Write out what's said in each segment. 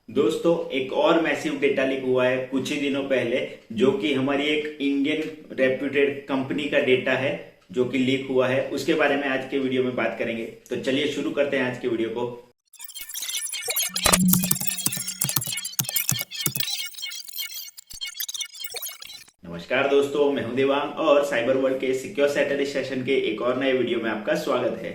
दोस्तों एक और मैसिव डेटा लीक हुआ है कुछ ही दिनों पहले, जो कि हमारी एक इंडियन रेप्यूटेड कंपनी का डेटा है जो कि लीक हुआ है। उसके बारे में आज के वीडियो में बात करेंगे। तो चलिए शुरू करते हैं आज के वीडियो को। नमस्कार दोस्तों, मैं हूं देवांग और साइबर वर्ल्ड के सिक्योर सैटरडे सेशन के एक और नए वीडियो में आपका स्वागत है।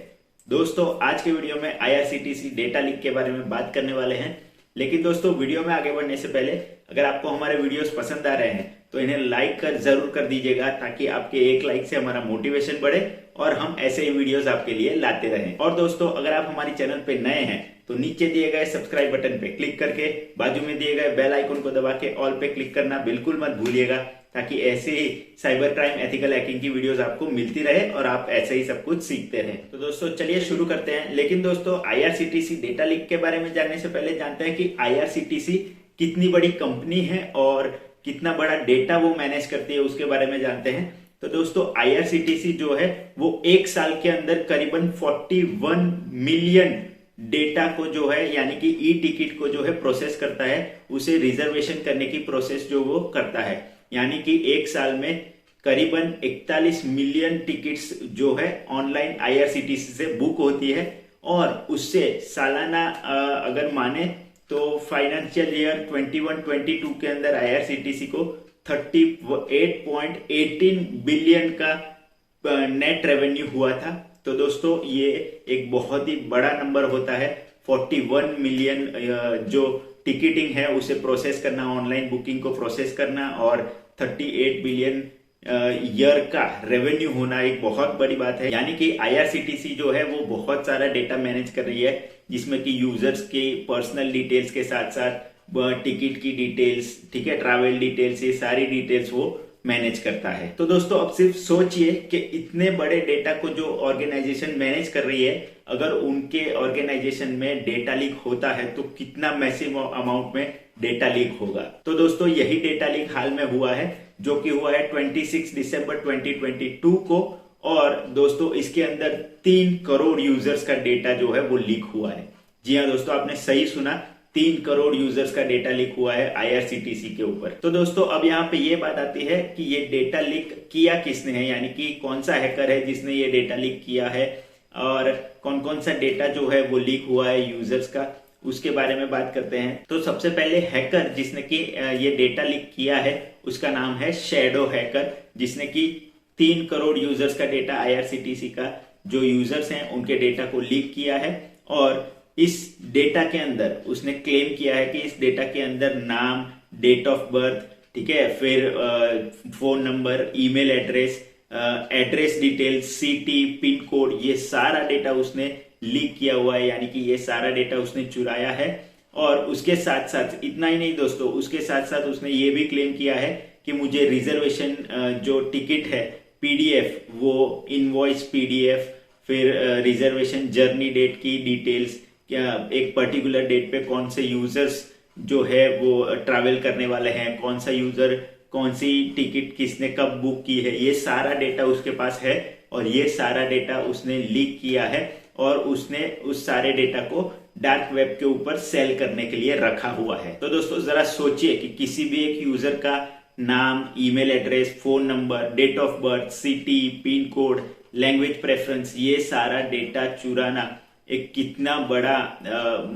दोस्तों आज के वीडियो में आईआरसीटीसी डेटा लीक के बारे में बात करने वाले हैं। लेकिन दोस्तों वीडियो में आगे बढ़ने से पहले अगर आपको हमारे वीडियोस पसंद आ रहे हैं तो इन्हें लाइक जरूर कर दीजिएगा, ताकि आपके एक लाइक से हमारा मोटिवेशन बढ़े और हम ऐसे ही वीडियोस आपके लिए लाते रहें। और दोस्तों अगर आप हमारे चैनल पे नए हैं तो नीचे दिए गए सब्सक्राइब बटन पे क्लिक करके बाजू में दिए गए बेल आइकन को दबा के ऑल पे क्लिक करना बिल्कुल मत भूलिएगा, ताकि ऐसे ही साइबर क्राइम एथिकल हैकिंग की वीडियोस आपको मिलती रहे और आप ऐसे ही सब कुछ सीखते रहें। तो दोस्तों चलिए शुरू करते हैं। लेकिन दोस्तों आईआरसीटीसी डेटा लीक के बारे में जानने से पहले जानते हैं कि आईआरसीटीसी कितनी बड़ी कंपनी है और कितना बड़ा डेटा वो मैनेज करती है, उसके बारे में जानते हैं। तो दोस्तों आईआरसीटीसी जो है वो एक साल के अंदर करीबन 41 मिलियन डेटा को जो है यानी कि ई टिकट को जो है प्रोसेस करता है, उसे रिजर्वेशन करने की प्रोसेस जो वो करता है। यानी कि एक साल में करीबन 41 मिलियन टिकट्स जो है ऑनलाइन आईआरसीटीसी से बुक होती है, और उससे सालाना अगर माने तो फाइनेंशियल ईयर 21-22 के अंदर आईआरसीटीसी को 38.18 बिलियन का नेट रेवेन्यू हुआ था। तो दोस्तों ये एक बहुत ही बड़ा नंबर होता है। 41 मिलियन जो टिकटिंग है उसे प्रोसेस करना, ऑनलाइन बुकिंग को प्रोसेस करना, और 38 बिलियन ईयर का रेवेन्यू होना एक बहुत बड़ी बात है। यानी कि आईआरसीटीसी जो है वो बहुत सारा डेटा मैनेज कर रही है, जिसमें कि यूजर्स के पर्सनल डिटेल्स के साथ साथ टिकट की डिटेल्स, ठीक है, ट्रैवल डिटेल्स, ये सारी डिटेल्स वो मैनेज करता है। तो दोस्तों अब सिर्फ सोचिए कि इतने बड़े डेटा को जो ऑर्गेनाइजेशन मैनेज कर रही है, अगर उनके ऑर्गेनाइजेशन में डेटा लीक होता है तो कितना मैसिव अमाउंट में डेटा लीक होगा। तो दोस्तों यही डेटा लीक हाल में हुआ है, जो कि हुआ है 26 दिसंबर 2022 को। और दोस्तों इसके अंदर 3 करोड़ यूजर्स का डेटा जो है वो लीक हुआ है। जी हाँ दोस्तों, आपने सही सुना, 3 करोड़ यूजर्स का डेटा लीक हुआ है आईआरसीटीसी के ऊपर। तो दोस्तों अब यहाँ पे ये बात आती है कि ये डेटा लीक किया किसने है, यानी कि कौन सा हैकर है जिसने ये डेटा लीक किया है, और कौन कौन सा डेटा जो है वो लीक हुआ है यूजर्स का, उसके बारे में बात करते हैं। तो सबसे पहले हैकर जिसने कि ये डेटा लीक किया है उसका नाम है शैडो हैकर, जिसने कि 3 करोड़ यूजर्स का डेटा, आईआरसीटीसी का जो यूजर्स हैं उनके डेटा को लीक किया है। और इस डेटा के अंदर उसने क्लेम किया है कि इस डेटा के अंदर नाम, डेट ऑफ बर्थ, ठीक है, फिर phone number, email address, address details, city, pin code, ये सारा डेटा उसने लीक किया हुआ है। यानी कि ये सारा डेटा उसने चुराया है। और उसके साथ साथ इतना ही नहीं दोस्तों, उसके साथ साथ उसने ये भी क्लेम किया है कि मुझे रिजर्वेशन जो टिकट है पीडीएफ, वो इनवॉइस पीडीएफ, फिर रिजर्वेशन जर्नी डेट की डिटेल्स, क्या एक पर्टिकुलर डेट पे कौन से यूजर्स जो है वो ट्रैवल करने वाले हैं, कौन सा यूजर कौन सी टिकट किसने कब बुक की है, ये सारा डेटा उसके पास है। और ये सारा डेटा उसने लीक किया है और उसने उस सारे डेटा को डार्क वेब के ऊपर सेल करने के लिए रखा हुआ है। तो दोस्तों जरा सोचिए कि किसी भी एक यूजर का नाम, email address, phone number, date of birth, city, pin code, language preference, ये सारा डेटा चुराना एक कितना बड़ा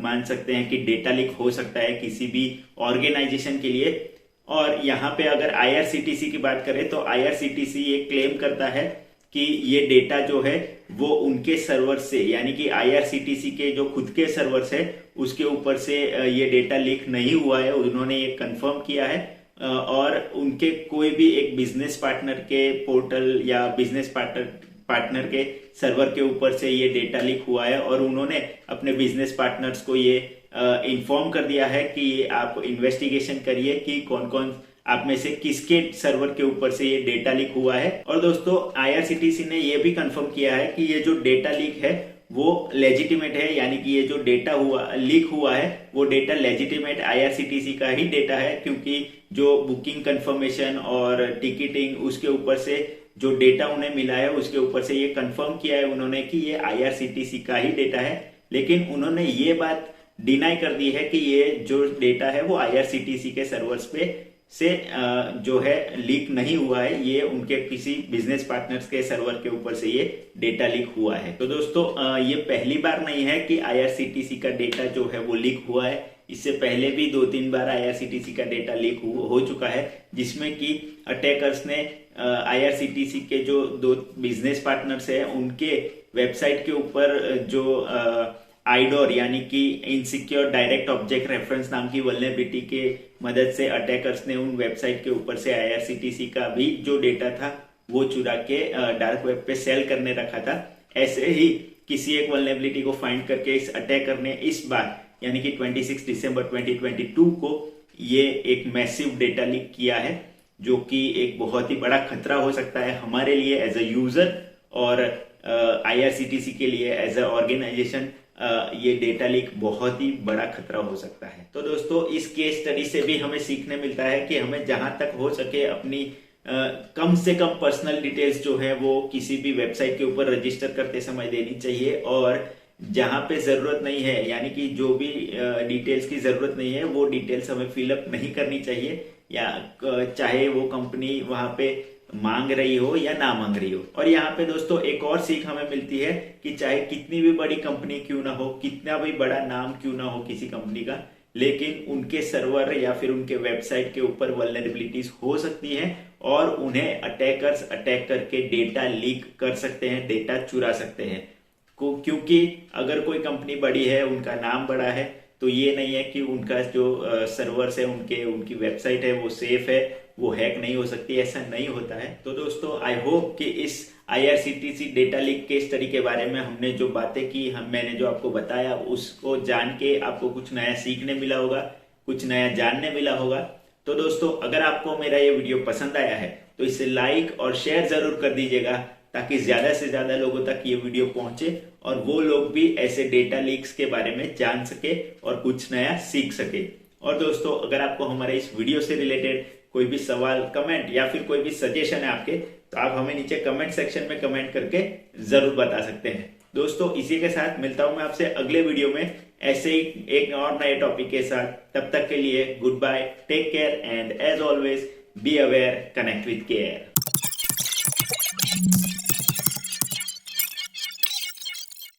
मान सकते हैं कि डेटा लीक हो सकता है किसी भी ऑर्गेनाइजेशन के लिए। और यहाँ पे अगर आईआरसीटीसी की बात करें तो आईआरसीटीसी ये क्लेम करता है कि ये डेटा जो है वो उनके सर्वर से, यानी कि आईआरसीटीसी के जो खुद के सर्वर्स है उसके ऊपर से ये डेटा लीक नहीं हुआ है, उन्होंने ये कंफर्म किया है। और उनके कोई भी एक बिजनेस पार्टनर के पोर्टल या बिजनेस पार्टनर के सर्वर के ऊपर से ये डेटा लीक हुआ है, और उन्होंने अपने बिजनेस पार्टनर्स को ये इन्फॉर्म कर दिया है कि आप इन्वेस्टिगेशन करिए कि कौन कौन आप में से किसके सर्वर के ऊपर से ये डेटा लीक हुआ है। और दोस्तों आईआरसीटीसी ने ये भी कंफर्म किया है कि ये जो डेटा लीक है वो लेजिटिमेट है, यानी कि ये जो डेटा लीक हुआ है वो डेटा लेजिटिमेट आईआरसीटीसी का ही डेटा है, क्योंकि जो बुकिंग कंफर्मेशन और टिकटिंग उसके ऊपर से जो डेटा उन्हें मिला है उसके ऊपर से ये कंफर्म किया है उन्होंने कि ये आईआरसीटीसी का ही डेटा है। लेकिन उन्होंने ये बात डिनाई कर दी है कि ये जो डेटा है वो IRCTC के सर्वर्स पे से जो है लीक नहीं हुआ है, ये उनके किसी बिजनेस पार्टनर्स के सर्वर के ऊपर से ये डेटा लीक हुआ है। तो दोस्तों ये पहली बार नहीं है कि IRCTC का डेटा जो है वो लीक हुआ है। इससे पहले भी 2-3 बार IRCTC का डेटा लीक हो चुका है, जिसमें कि अटैकर्स ने IRCTC के जो 2 बिजनेस पार्टनर्स है उनके वेबसाइट के ऊपर जो आइडोर यानी कि इनसिक्योर डायरेक्ट ऑब्जेक्ट रेफरेंस नाम की वल्नरेबिलिटी के मदद से अटैकर्स ने उन वेबसाइट के ऊपर से IRCTC का भी जो डेटा था वो चुरा के डार्क वेब पे सेल करने रखा था। ऐसे ही किसी एक वल्नरेबिलिटी को फाइंड करके इस अटैकर ने इस बार यानी कि 26 दिसंबर 2022 को ये एक मैसिव डेटा लीक किया है, जो कि एक बहुत ही बड़ा खतरा हो सकता है हमारे लिए एज अ यूजर और IRCTC के लिए एज अ ऑर्गेनाइजेशन। ये डेटा लीक बहुत ही बड़ा खतरा हो सकता है। तो दोस्तों इस केस स्टडी से भी हमें सीखने मिलता है कि हमें जहां तक हो सके अपनी कम से कम पर्सनल डिटेल्स जो है वो किसी भी वेबसाइट के ऊपर रजिस्टर करते समय देनी चाहिए, और जहां पे जरूरत नहीं है यानी कि जो भी डिटेल्स की जरूरत नहीं है वो डिटेल्स हमें फिलअप नहीं करनी चाहिए, या चाहे वो कंपनी वहां पे मांग रही हो या ना मांग रही हो। और यहाँ पे दोस्तों एक और सीख हमें मिलती है कि चाहे कितनी भी बड़ी कंपनी क्यों ना हो, कितना भी बड़ा नाम क्यों ना हो किसी कंपनी का, लेकिन उनके सर्वर या फिर उनके वेबसाइट के ऊपर वल्नरेबिलिटीज हो सकती हैं और उन्हें अटैकर्स अटैक करके डेटा लीक कर सकते हैं, डेटा चुरा सकते हैं। क्योंकि अगर कोई कंपनी बड़ी है, उनका नाम बड़ा है, तो ये नहीं है कि उनका जो सर्वर्स है, उनकी वेबसाइट है वो सेफ है, वो हैक नहीं हो सकती, ऐसा नहीं होता है। तो दोस्तों आई होप कि इस IRCTC डेटा लीक के स्टडी के बारे में हमने जो बातें की, मैंने जो आपको बताया उसको जान के आपको कुछ नया सीखने मिला होगा, कुछ नया जानने मिला होगा। तो दोस्तों अगर आपको मेरा ये वीडियो पसंद आया है तो इसे लाइक और शेयर जरूर कर दीजिएगा, ताकि ज्यादा से ज्यादा लोगों तक ये वीडियो पहुंचे और वो लोग भी ऐसे डेटा लीक्स के बारे में जान सके और कुछ नया सीख सके। और दोस्तों अगर आपको हमारे इस वीडियो से रिलेटेड कोई भी सवाल, कमेंट या फिर कोई भी सजेशन है आपके, तो आप हमें नीचे कमेंट सेक्शन में कमेंट करके जरूर बता सकते हैं। दोस्तों इसी के साथ मिलता हूं मैं आपसे अगले वीडियो में ऐसे ही एक और नए टॉपिक के साथ। तब तक के लिए goodbye, take care and as always be aware, connect with care.